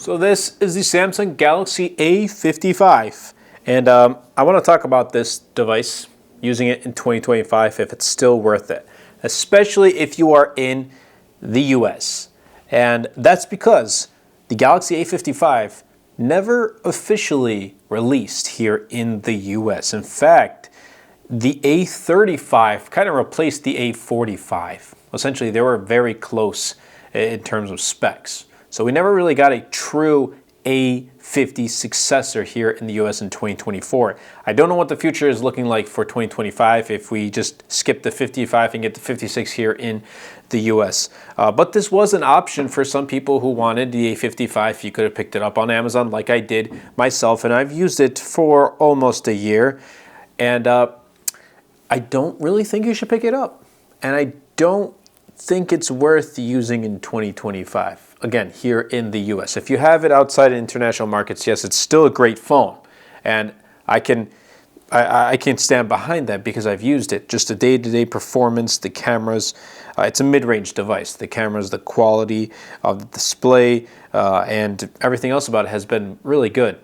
So this is the Samsung Galaxy A55, and I want to talk about this device, using it in 2025, if it's still worth it, especially if you are in the US. And that's because the Galaxy A55 never officially released here in the US. In fact, the A35 kind of replaced the A45. Essentially, they were very close in terms of specs. So we never really got a true A50 successor here in the US in 2024. I don't know what the future is looking like for 2025 if we just skip the 55 and get the 56 here in the US. But this was an option for some people who wanted the A55. You could have picked it up on Amazon like I did myself, and I've used it for almost a year. And I don't really think you should pick it up. And I don't think it's worth using in 2025. Again, here in the US. If you have it outside of international markets, yes, it's still a great phone. And I can stand behind that because I've used it. Just the day-to-day performance, the cameras, it's a mid-range device. The cameras, the quality of the display, and everything else about it has been really good.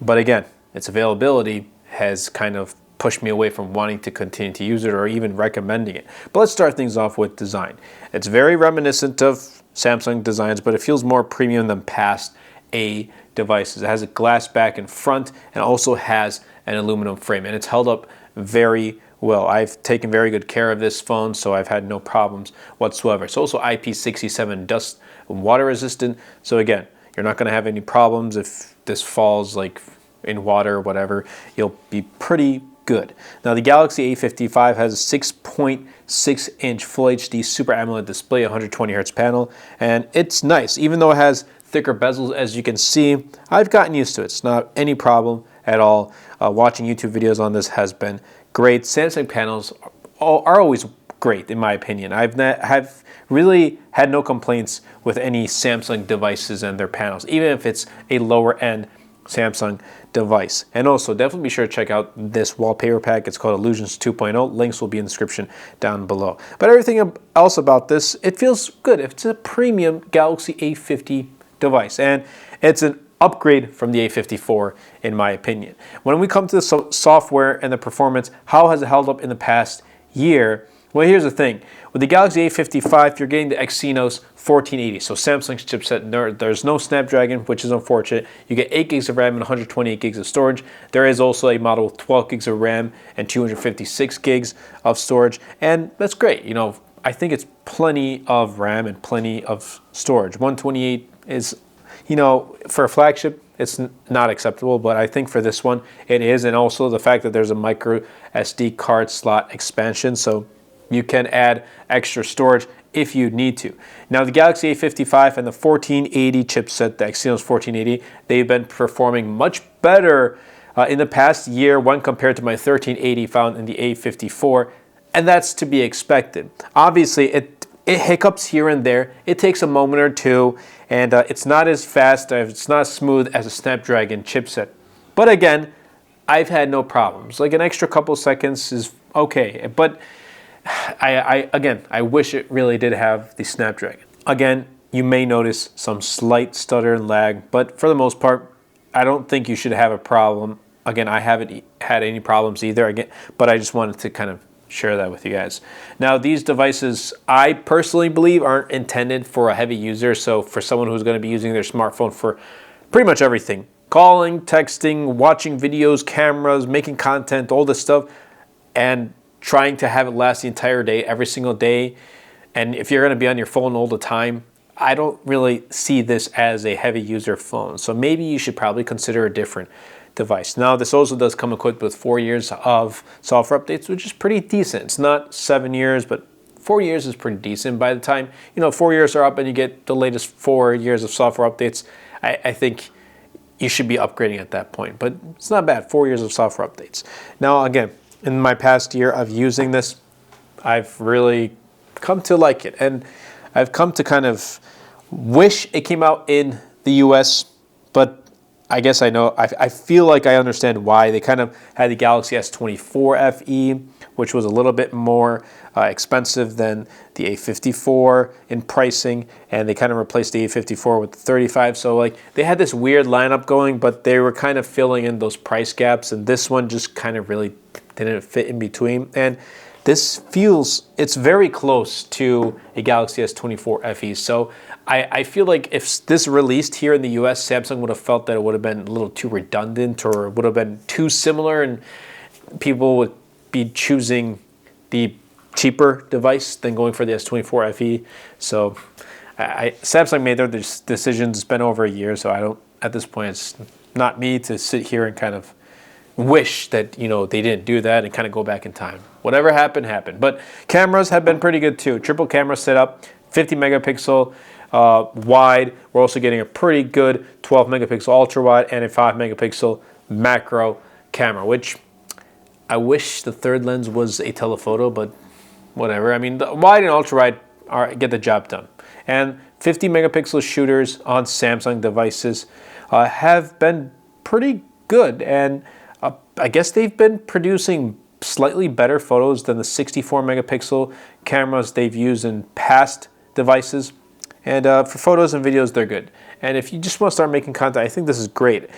But again, its availability has kind of pushed me away from wanting to continue to use it or even recommending it. But let's start things off with design. It's very reminiscent of Samsung designs, but it feels more premium than past A devices. It has a glass back and front and also has an aluminum frame, and it's held up very well. I've taken very good care of this phone, so I've had no problems whatsoever. It's also IP67 dust and water resistant, so again, you're not going to have any problems if this falls like in water or whatever. You'll be pretty good. Now the Galaxy A55 has a 6.6-inch Full HD Super AMOLED display, 120 Hz panel, and it's nice. Even though it has thicker bezels, as you can see, I've gotten used to it. It's not any problem at all. Watching YouTube videos on this has been great. Samsung panels are always great, in my opinion. I've really had no complaints with any Samsung devices and their panels, even if it's a lower end Samsung device. And also definitely be sure to check out this wallpaper pack. It's called Illusions 2.0. Links will be in the description down below. But everything else about this, it feels good. It's a premium Galaxy A50 device, and it's an upgrade from the A54 in my opinion. When we come to the software and the performance, how has it held up in the past year? Well, here's the thing. With the Galaxy A55, you're getting the Exynos 1480, so Samsung's chipset. There's no Snapdragon, which is unfortunate. You get 8 gigs of RAM and 128 gigs of storage. There is also a model with 12 gigs of RAM and 256 gigs of storage, and that's great. You know, I think it's plenty of RAM and plenty of storage. 128 is, you know, for a flagship, it's not acceptable, but I think for this one, it is, and also the fact that there's a micro SD card slot expansion, so you can add extra storage if you need to. Now the Galaxy A55 and the 1480 chipset, the Exynos 1480, they've been performing much better in the past year when compared to my 1380 found in the A54, and that's to be expected. Obviously, it hiccups here and there. It takes a moment or two, and it's not as fast, it's not as smooth as a Snapdragon chipset. But again, I've had no problems. Like an extra couple seconds is okay, but I wish it really did have the Snapdragon. Again, you may notice some slight stutter and lag, but for the most part, I don't think you should have a problem. Again, I haven't had any problems either, but I just wanted to kind of share that with you guys. Now, these devices, I personally believe, aren't intended for a heavy user, so for someone who's going to be using their smartphone for pretty much everything. Calling, texting, watching videos, cameras, making content, all this stuff, and trying to have it last the entire day, every single day, and if you're going to be on your phone all the time, I don't really see this as a heavy user phone. So maybe you should probably consider a different device. Now, this also does come equipped with 4 years of software updates, which is pretty decent. It's not 7 years, but 4 years is pretty decent. By the time, 4 years are up and you get the latest 4 years of software updates, I think you should be upgrading at that point. But it's not bad, 4 years of software updates. Now, again, in my past year of using this, I've really come to like it. And I've come to kind of wish it came out in the US, but I guess I feel like I understand why. They kind of had the Galaxy S24 FE, which was a little bit more expensive than the A54 in pricing, and they kind of replaced the A54 with the 35. So like they had this weird lineup going, but they were kind of filling in those price gaps, and this one just kind of really didn't fit in between. And this feels, it's very close to a Galaxy S24 FE. So I feel like if this released here in the US, Samsung would have felt that it would have been a little too redundant, or would have been too similar, and people would be choosing the cheaper device than going for the S24 FE. So Samsung made their decisions. It's been over a year, so I don't, at this point, it's not me to sit here and kind of wish that, you know, they didn't do that and kind of go back in time. Whatever happened, happened. But cameras have been pretty good too. Triple camera setup, 50 megapixel wide. We're also getting a pretty good 12 megapixel ultra wide and a 5 megapixel macro camera, which I wish the third lens was a telephoto, but whatever. I mean, the wide and ultra wide get the job done. And 50 megapixel shooters on Samsung devices have been pretty good, and I guess they've been producing slightly better photos than the 64 megapixel cameras they've used in past devices. And for photos and videos, they're good. And if you just want to start making content, I think this is great.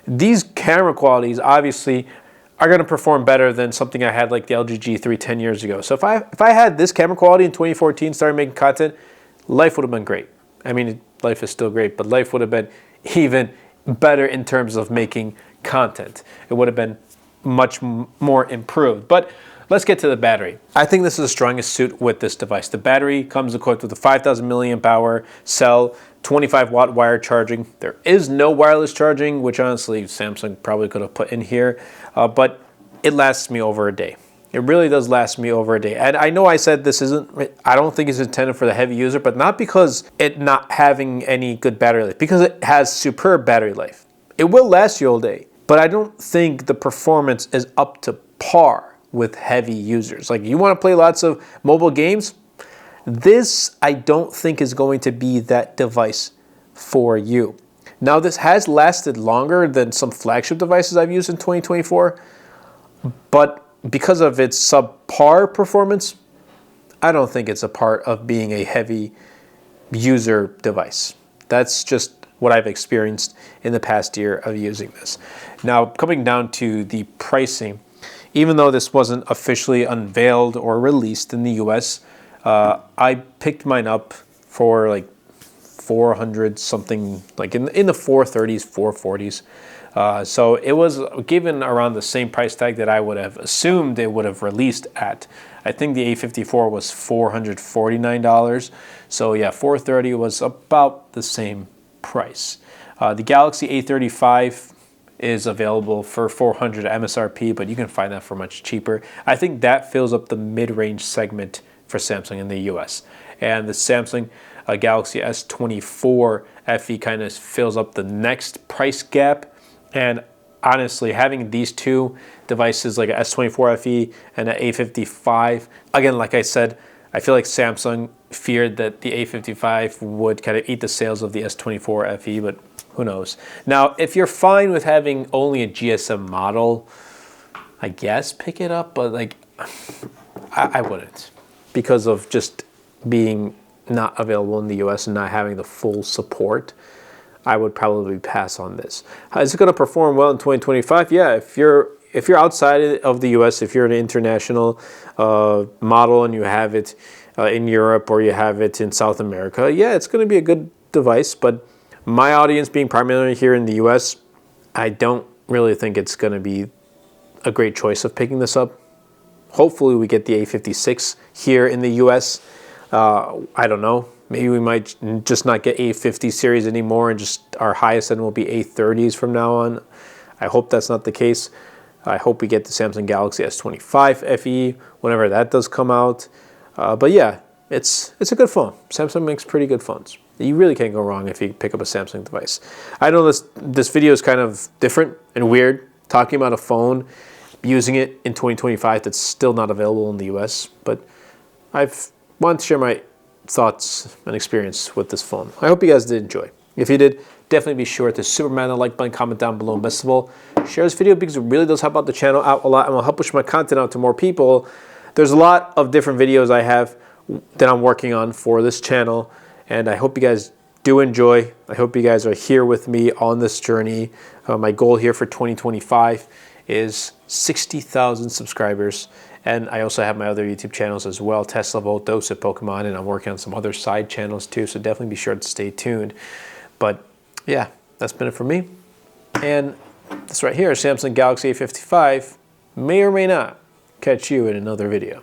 These camera qualities obviously are going to perform better than something I had like the LG G3 10 years ago. So if I had this camera quality in 2014, started making content, life would have been great. I mean, life is still great, but life would have been even better in terms of making content. It would have been much more improved. But let's get to the battery. I think this is the strongest suit with this device. The battery comes equipped with a 5,000 milliamp hour cell, 25 watt wire charging. There is no wireless charging, which honestly Samsung probably could have put in here, but it lasts me over a day. It really does last me over a day. And I know I said this isn't, I don't think it's intended for the heavy user, but not because it not having any good battery life, because it has superb battery life. It will last you all day, but I don't think the performance is up to par with heavy users. Like, you want to play lots of mobile games, this I don't think is going to be that device for you. Now, this has lasted longer than some flagship devices I've used in 2024, but because of its subpar performance, I don't think it's a part of being a heavy user device. That's just what I've experienced in the past year of using this. Now, coming down to the pricing, even though this wasn't officially unveiled or released in the US, I picked mine up for like 400 something, like in the 430s, 440s. So it was given around the same price tag that I would have assumed it would have released at. I think the A54 was $449. So yeah, 430 was about the same price. The Galaxy A55 is available for 400 MSRP, but you can find that for much cheaper. I think that fills up the mid-range segment for Samsung in the US. And the Samsung Galaxy S24 FE kind of fills up the next price gap. And honestly, having these two devices, like a S24 FE and an A55, again, like I said, I feel like Samsung feared that the A55 would kind of eat the sales of the S24 FE, but who knows. Now, if you're fine with having only a GSM model, I guess pick it up, but like, I wouldn't, because of just being not available in the US and not having the full support. I would probably pass on this. Is it going to perform well in 2025? Yeah, if you're outside of the US, if you're an international model and you have it in Europe or you have it in South America, yeah, it's going to be a good device. But my audience being primarily here in the US, I don't really think it's going to be a great choice of picking this up. Hopefully we get the A56 here in the US. I don't know. Maybe we might just not get A50 series anymore and just our highest end will be A30s from now on. I hope that's not the case. I hope we get the Samsung Galaxy S25 FE whenever that does come out. But yeah, it's a good phone. Samsung makes pretty good phones. You really can't go wrong if you pick up a Samsung device. I know this video is kind of different and weird, talking about a phone, using it in 2025 that's still not available in the US, but I've wanted to share my thoughts and experience with this phone. I hope you guys did enjoy. If you did, definitely be sure to superman the like button, comment down below, and best of all, share this video because it really does help out the channel out a lot and will help push my content out to more people. There's a lot of different videos I have that I'm working on for this channel, and I hope you guys do enjoy. I hope you guys are here with me on this journey. My goal here for 2025 is 60,000 subscribers. And I also have my other YouTube channels as well, Tesla Volt, Dose of Pokemon, and I'm working on some other side channels too, so definitely be sure to stay tuned. But yeah, that's been it for me. And this right here, Samsung Galaxy A55, may or may not catch you in another video.